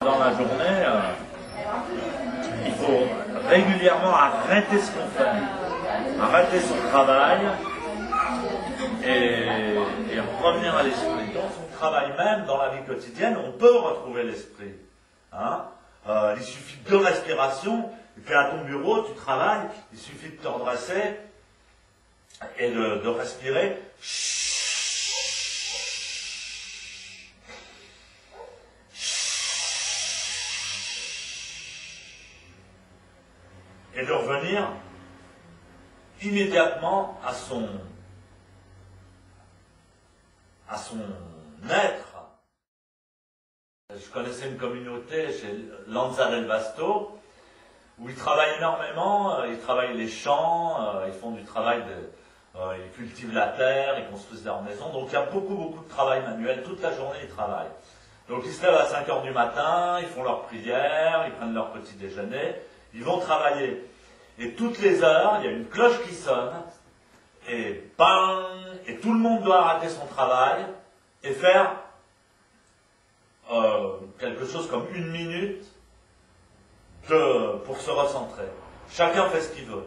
Dans la journée, il faut régulièrement arrêter ce qu'on fait, arrêter son travail et revenir à l'esprit. Dans son travail même, dans la vie quotidienne, on peut retrouver l'esprit. Hein, il suffit de 2 respirations, et puis à ton bureau, tu travailles, il suffit de te redresser et de respirer. Et de revenir immédiatement à son être. Je connaissais une communauté chez Lanza del Vasto où ils travaillent énormément, ils travaillent les champs, ils font du travail, ils cultivent la terre, ils construisent leurs maisons, donc il y a beaucoup de travail manuel, toute la journée ils travaillent. Donc ils se lèvent à 5 h du matin, ils font leur prière, ils prennent leur petit déjeuner, ils vont travailler. Et toutes les heures, il y a une cloche qui sonne, et bang, et tout le monde doit arrêter son travail et faire quelque chose comme 1 minute pour se recentrer. Chacun fait ce qu'il veut.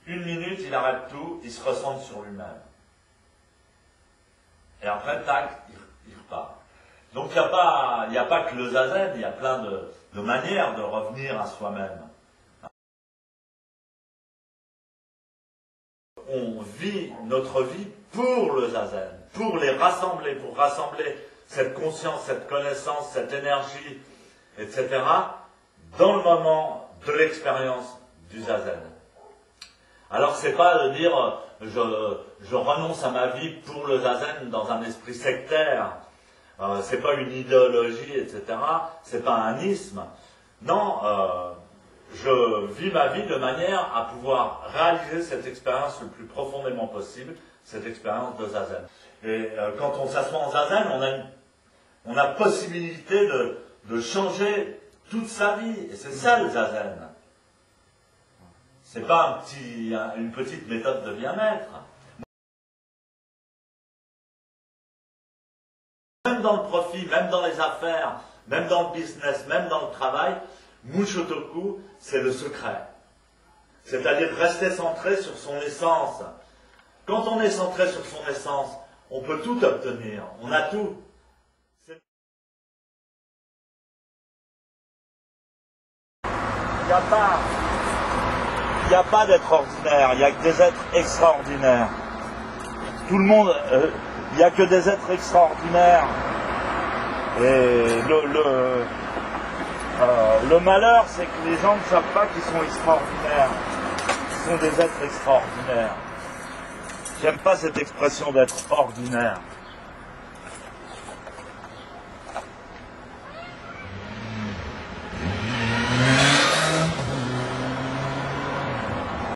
1 minute, il arrête tout, il se recentre sur lui-même. Et après, tac, il repart. Donc il n'y a pas que le zazen, il y a plein de manières de revenir à soi-même. On vit notre vie pour le zazen, pour les rassembler, pour rassembler cette conscience, cette connaissance, cette énergie, etc., dans le moment de l'expérience du zazen. Alors c'est pas de dire je renonce à ma vie pour le zazen dans un esprit sectaire, c'est pas une idéologie, etc., c'est pas un isme. Non, je vis ma vie de manière à pouvoir réaliser cette expérience le plus profondément possible, cette expérience de zazen. Et quand on s'assoit en zazen, on a possibilité de changer toute sa vie. Et c'est ça le zazen. C'est pas une petite méthode de bien-être. Même dans le profit, même dans les affaires, même dans le business, même dans le travail, Mushotoku, c'est le secret. C'est-à-dire rester centré sur son essence. Quand on est centré sur son essence, on peut tout obtenir. On a tout. Il n'y a pas d'être ordinaire, il n'y a que des êtres extraordinaires. Tout le monde, il n'y a que des êtres extraordinaires. Et le malheur, c'est que les gens ne savent pas qu'ils sont extraordinaires. Ils sont des êtres extraordinaires. J'aime pas cette expression d'être ordinaire.